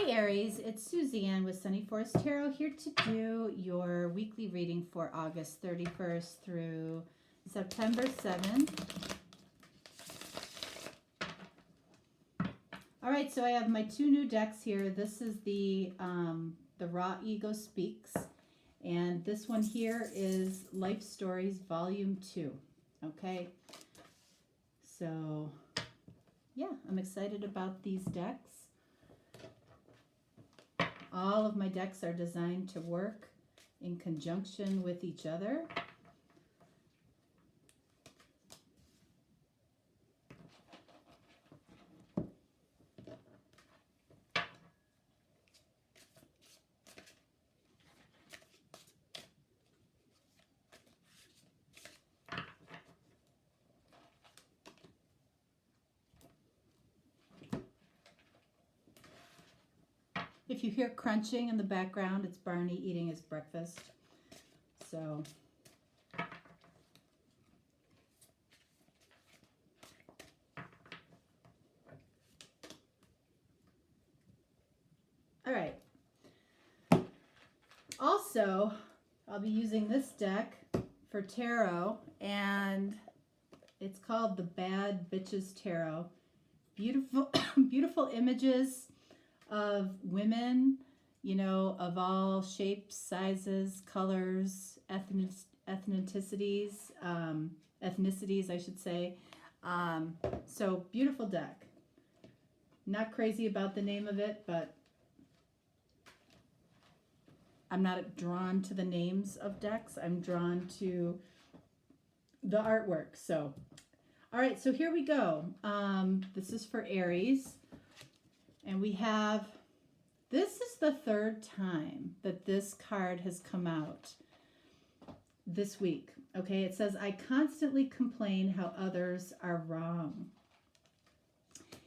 Aries, it's Suzanne with Sunny Forest Tarot here to do your weekly reading for August 31st through September 7th. All right, so I have my two new decks here. This is the Raw Ego Speaks, and this one here is Life Stories Volume 2. Okay, so yeah, I'm excited about these decks. All of my decks are designed to work in conjunction with each other. If you hear crunching in the background, it's Barney eating his breakfast. So, all right. Also, I'll be using this deck for tarot, and it's called the Bad Bitches Tarot. Beautiful, beautiful images of women, you know, of all shapes, sizes, colors, ethnicities, I should say. So beautiful deck. Not crazy about the name of it, but I'm not drawn to the names of decks. I'm drawn to the artwork. So, all right, so here we go. This is for Aries. And we have, this is the third time that this card has come out this week. Okay, it says, I constantly complain how others are wrong.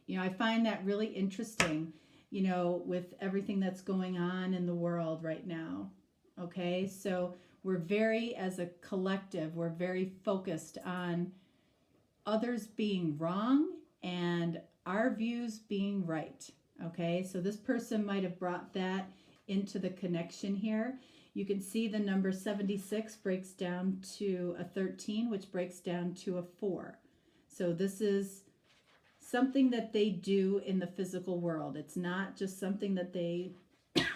You know, I find that really interesting, you know, with everything that's going on in the world right now. Okay, so we're very, as a collective, we're very focused on others being wrong and our views being right. Okay, so this person might have brought that into the connection here. You can see the number 76 breaks down to a 13, which breaks down to a 4. So this is something that they do in the physical world. It's not just something that they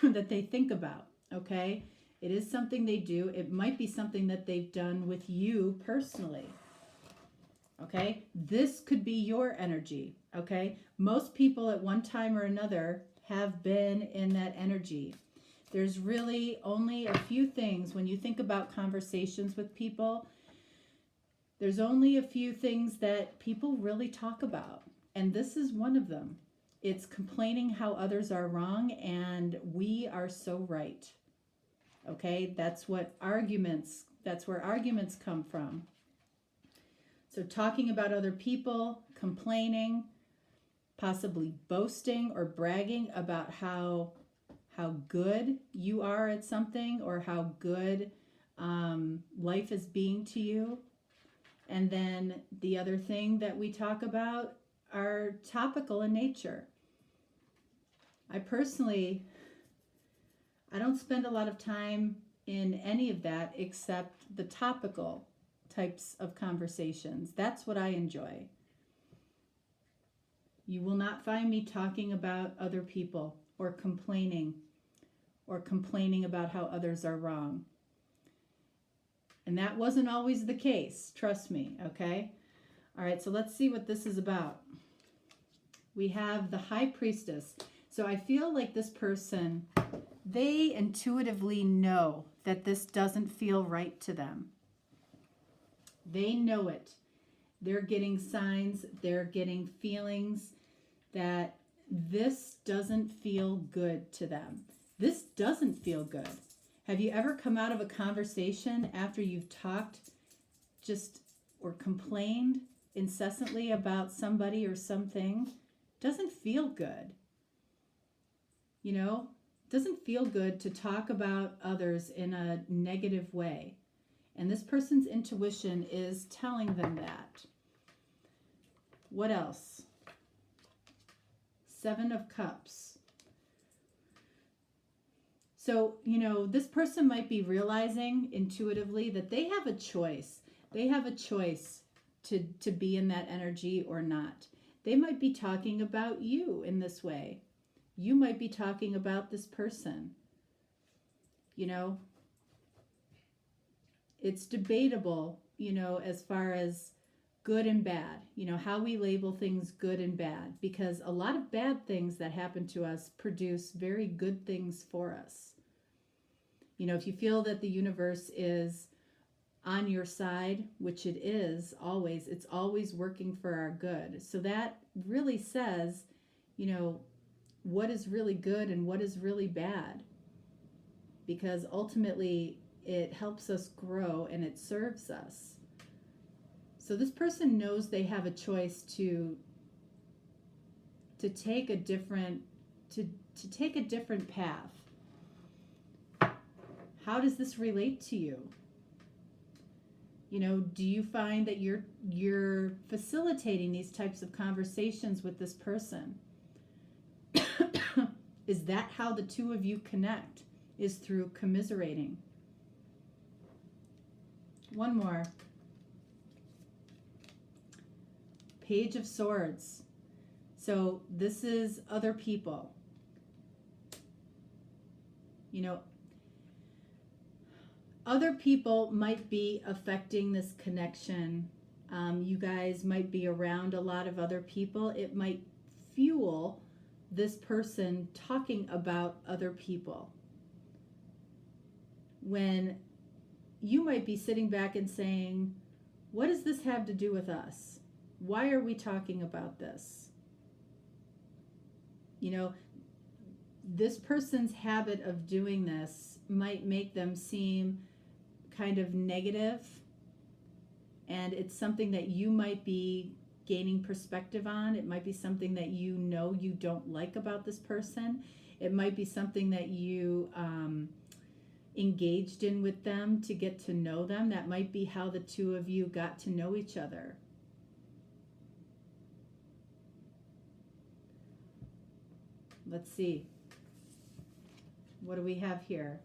that they think about. Okay, it is something they do. It might be something that they've done with you personally. Okay, this could be your energy. Okay, most people at one time or another have been in that energy. There's really only a few things when you think about conversations with people. There's only a few things that people really talk about, and this is one of them. It's complaining how others are wrong and we are so right. Okay, that's where arguments come from. So talking about other people, complaining, possibly boasting or bragging about how good you are at something or how good life is being to you. And then the other thing that we talk about are topical in nature. I don't spend a lot of time in any of that except the topical types of conversations. That's what I enjoy. You will not find me talking about other people or complaining about how others are wrong. And that wasn't always the case, trust me, okay? All right, so let's see what this is about. We have the High Priestess. So I feel like this person, they intuitively know that this doesn't feel right to them. They know it. They're getting signs, they're getting feelings that this doesn't feel good to them. This doesn't feel good. Have you ever come out of a conversation after you've talked or complained incessantly about somebody or something? Doesn't feel good. You know, doesn't feel good to talk about others in a negative way. And this person's intuition is telling them that. What else? 7 of Cups. So, you know, this person might be realizing intuitively that they have a choice. They have a choice to be in that energy or not. They might be talking about you in this way. You might be talking about this person. You know, it's debatable, you know, as far as good and bad, you know, how we label things good and bad, because a lot of bad things that happen to us produce very good things for us. You know, if you feel that the universe is on your side, which it is always, it's always working for our good. So that really says, you know, what is really good and what is really bad, because ultimately it helps us grow and it serves us. So this person knows they have a choice to take a different take a different path. How does this relate to you? You know, do you find that you're facilitating these types of conversations with this person? Is that how the two of you connect? Is through commiserating? One more. Page of Swords. So this is other people. You know, other people might be affecting this connection. You guys might be around a lot of other people. It might fuel this person talking about other people. When you might be sitting back and saying, what does this have to do with us? Why are we talking about this? You know, this person's habit of doing this might make them seem kind of negative, and it's something that you might be gaining perspective on. It might be something that you know you don't like about this person. It might be something that you engaged in with them to get to know them. That might be how the two of you got to know each other. Let's see. What do we have here?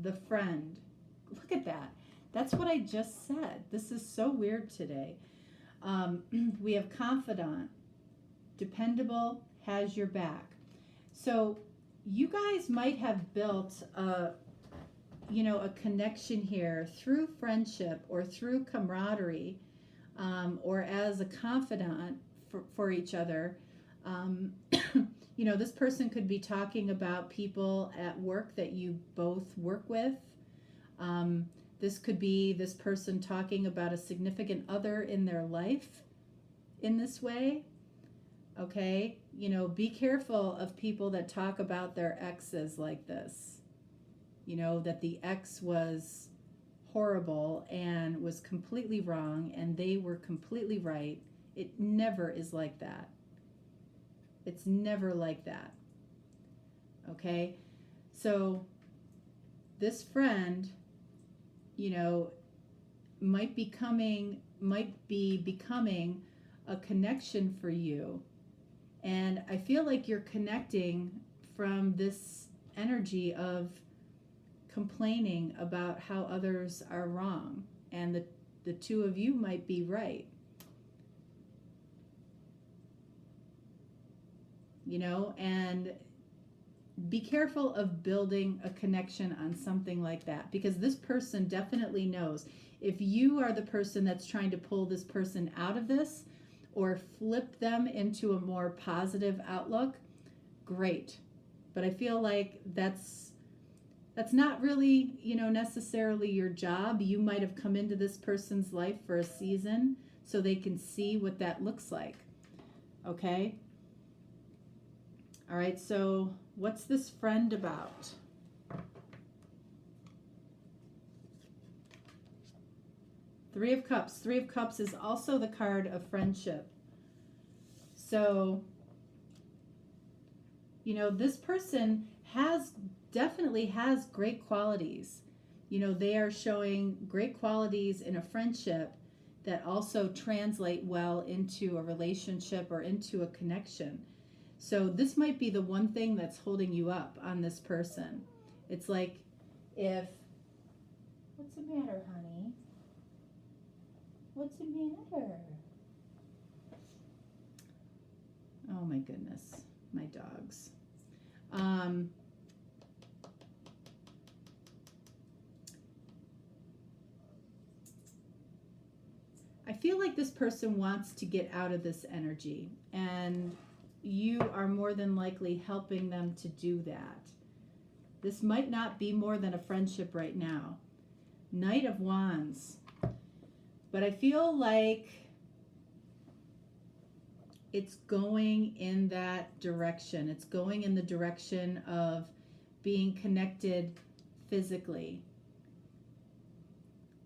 The friend. Look at that. That's what I just said. This is so weird today. We have confidant, dependable, has your back. So you guys might have built a connection here through friendship or through camaraderie, or as a confidant for each other. You know, this person could be talking about people at work that you both work with. This could be this person talking about a significant other in their life in this way. Okay? You know, be careful of people that talk about their exes like this. You know, that the ex was horrible and was completely wrong and they were completely right. It never is like that. It's never like that. Okay? So this friend, you know, might be becoming a connection for you. And I feel like you're connecting from this energy of complaining about how others are wrong, and the two of you might be right. You know, and be careful of building a connection on something like that, because this person definitely knows. If you are the person that's trying to pull this person out of this or flip them into a more positive outlook, great. But I feel like that's not really, you know, necessarily your job. You might have come into this person's life for a season so they can see what that looks like. Okay? All right, so what's this friend about? Three of Cups. Three of Cups is also the card of friendship. So, you know, this person definitely has great qualities. You know, they are showing great qualities in a friendship that also translate well into a relationship or into a connection. So this might be the one thing that's holding you up on this person, It's like if, what's the matter, honey? What's the matter? Oh my goodness, my dogs. I feel like this person wants to get out of this energy, and you are more than likely helping them to do that. This might not be more than a friendship right now. Knight of Wands. But I feel like it's going in that direction. It's going in the direction of being connected physically.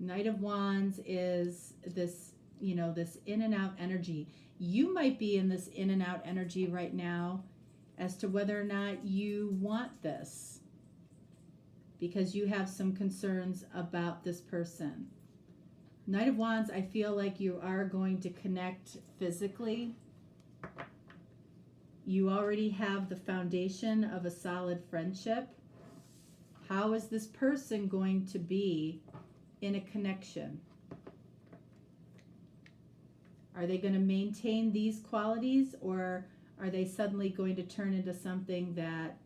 Knight of Wands is this, you know, this in and out energy. You might be in this in and out energy right now as to whether or not you want this, because you have some concerns about this person. Knight of Wands, I feel like you are going to connect physically. You already have the foundation of a solid friendship. How is this person going to be in a connection? Are they going to maintain these qualities, or are they suddenly going to turn into something that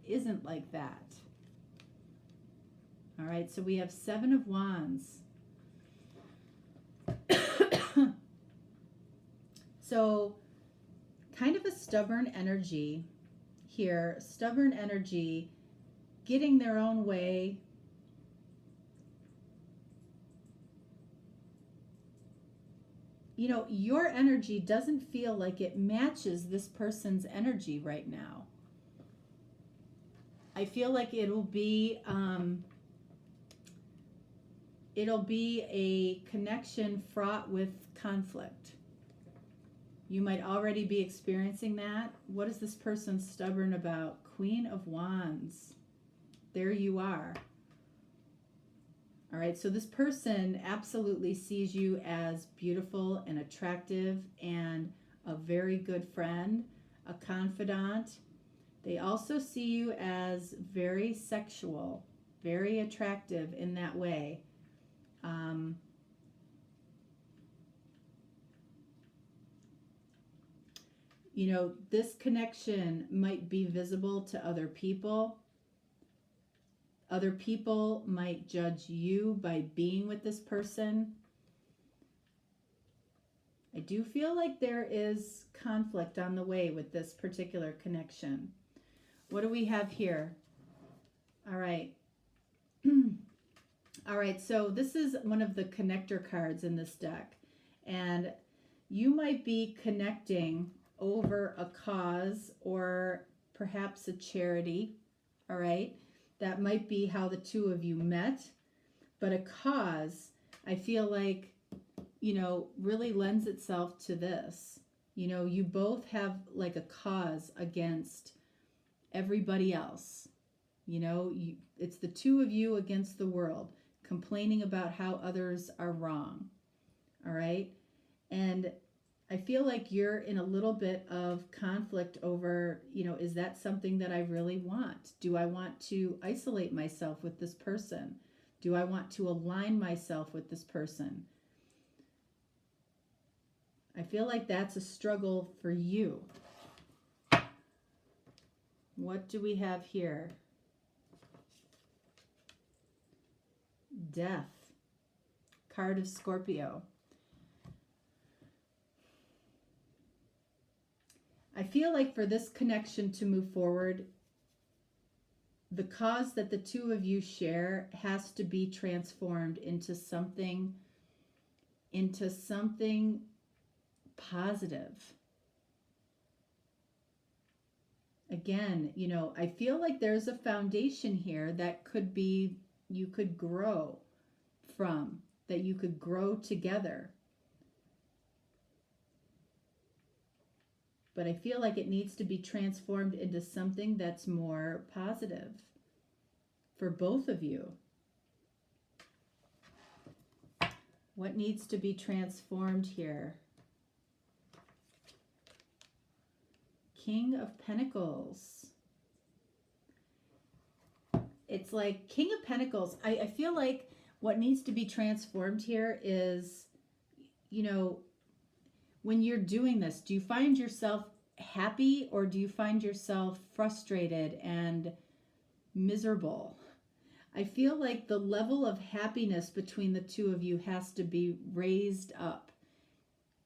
isn't like that? All right, so we have Seven of Wands. So kind of a stubborn energy here, stubborn energy, getting their own way. You know, your energy doesn't feel like it matches this person's energy right now. I feel like it'll be a connection fraught with conflict. You might already be experiencing that. What is this person stubborn about? Queen of Wands. There you are. All right, so this person absolutely sees you as beautiful and attractive and a very good friend, a confidant. They also see you as very sexual, very attractive in that way. You know, this connection might be visible to other people. Other people might judge you by being with this person. I do feel like there is conflict on the way with this particular connection. What do we have here? All right. All right, so this is one of the connector cards in this deck. And you might be connecting over a cause or perhaps a charity. All right. That might be how the two of you met. But a cause, I feel like, you know, really lends itself to this. You know, you both have like a cause against everybody else. You know, it's the two of you against the world, complaining about how others are wrong. All right. And I feel like you're in a little bit of conflict over, you know, is that something that I really want? Do I want to isolate myself with this person? Do I want to align myself with this person? I feel like that's a struggle for you. What do we have here? Death. Card of Scorpio. I feel like for this connection to move forward, the cause that the two of you share has to be transformed into something positive. Again, you know, I feel like there's a foundation here that could be, you could grow from, that you could grow together. But I feel like it needs to be transformed into something that's more positive for both of you. What needs to be transformed here? King of Pentacles. It's like King of Pentacles. I feel like what needs to be transformed here is, you know, when you're doing this, do you find yourself happy or do you find yourself frustrated and miserable? I feel like the level of happiness between the two of you has to be raised up.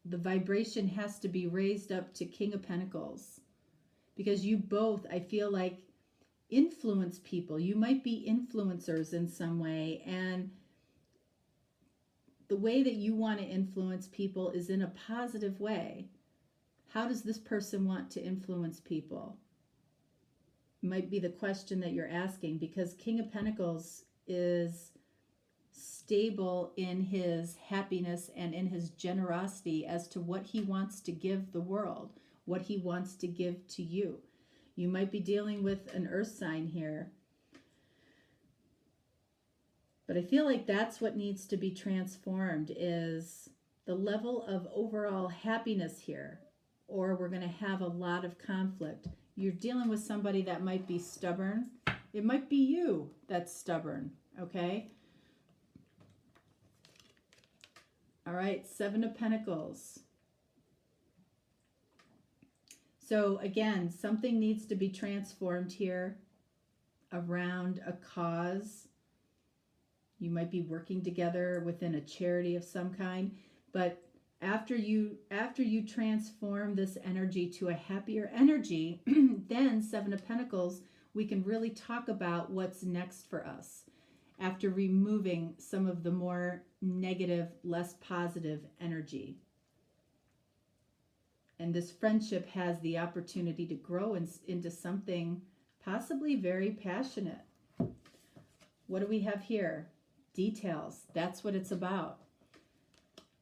The vibration has to be raised up to King of Pentacles, because you both, I feel like, influence people. You might be influencers in some way, and the way that you want to influence people is in a positive way. How does this person want to influence people? Might be the question that you're asking, because King of Pentacles is stable in his happiness and in his generosity as to what he wants to give the world, what he wants to give to you. You might be dealing with an earth sign here, but I feel like that's what needs to be transformed, is the level of overall happiness here, or we're going to have a lot of conflict. You're dealing with somebody that might be stubborn. It might be you that's stubborn, okay? All right, Seven of Pentacles. So again, something needs to be transformed here around a cause. You might be working together within a charity of some kind, but after you transform this energy to a happier energy, then Seven of Pentacles, we can really talk about what's next for us after removing some of the more negative, less positive energy. And this friendship has the opportunity to grow into something possibly very passionate. What do we have here? Details. That's what it's about.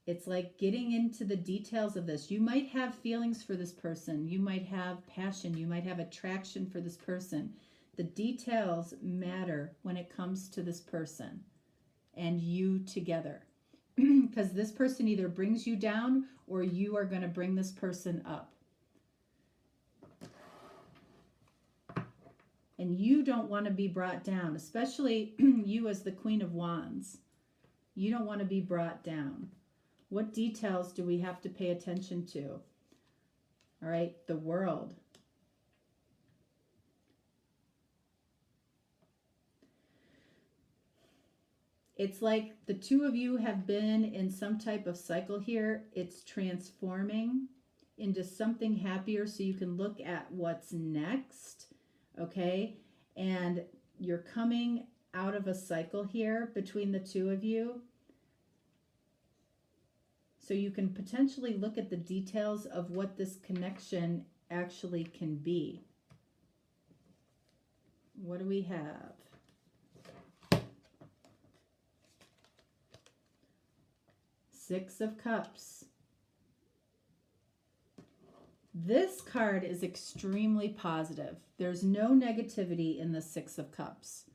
It's like getting into the details of this. You might have feelings for this person. You might have passion. You might have attraction for this person. The details matter when it comes to this person and you together. Because this person either brings you down or you are going to bring this person up. And you don't want to be brought down, especially you as the Queen of Wands. You don't want to be brought down. What details do we have to pay attention to? All right, the World. It's like the two of you have been in some type of cycle here. It's transforming into something happier so you can look at what's next, okay? And you're coming out of a cycle here between the two of you. So you can potentially look at the details of what this connection actually can be. What do we have? Six of Cups. This card is extremely positive. There's no negativity in the Six of Cups.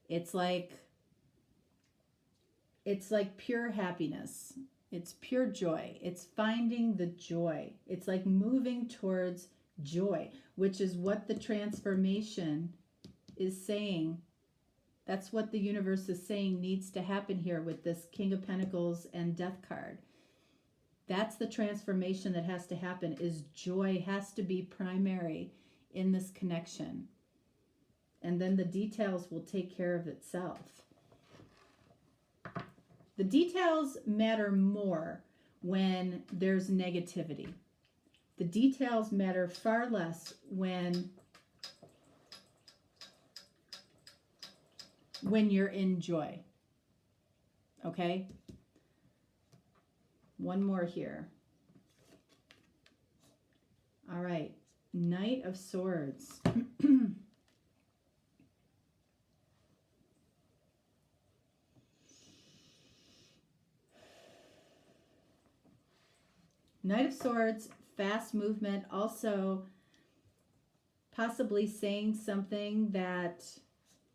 It's like pure happiness. It's pure joy. It's finding the joy. It's like moving towards joy, which is what the transformation is saying. That's what the universe is saying needs to happen here with this King of Pentacles and Death card. That's the transformation that has to happen, is joy has to be primary in this connection. And then the details will take care of itself. The details matter more when there's negativity. The details matter far less when you're in joy. Okay? One more here. All right. Knight of Swords. Knight of Swords, fast movement, also possibly saying something that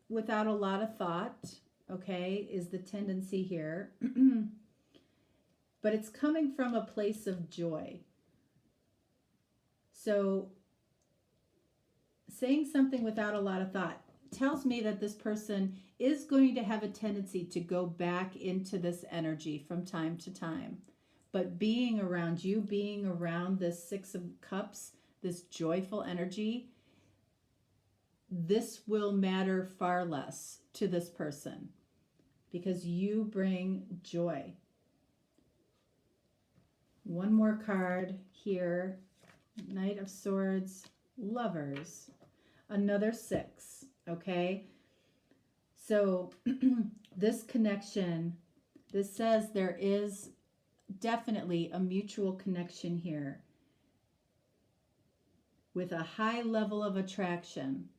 without a lot of thought, okay, is the tendency here. But it's coming from a place of joy. So saying something without a lot of thought. tells me that this person is going to have a tendency to go back into this energy from time to time. But being around you, being around this Six of Cups, this joyful energy, this will matter far less to this person because you bring joy. One more card here. Knight of Swords, Lovers. Another 6, okay? So this connection, this says there is definitely a mutual connection here with a high level of attraction.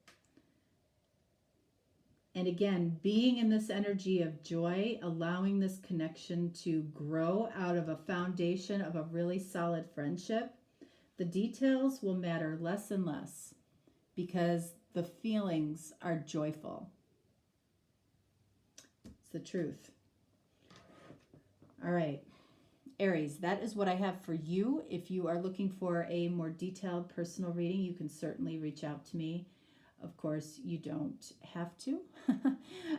And again, being in this energy of joy, allowing this connection to grow out of a foundation of a really solid friendship, the details will matter less and less because the feelings are joyful. It's the truth. All right, Aries, that is what I have for you. If you are looking for a more detailed personal reading, you can certainly reach out to me. Of course, you don't have to.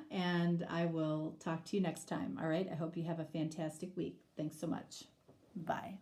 And I will talk to you next time. All right, I hope you have a fantastic week. Thanks so much. Bye.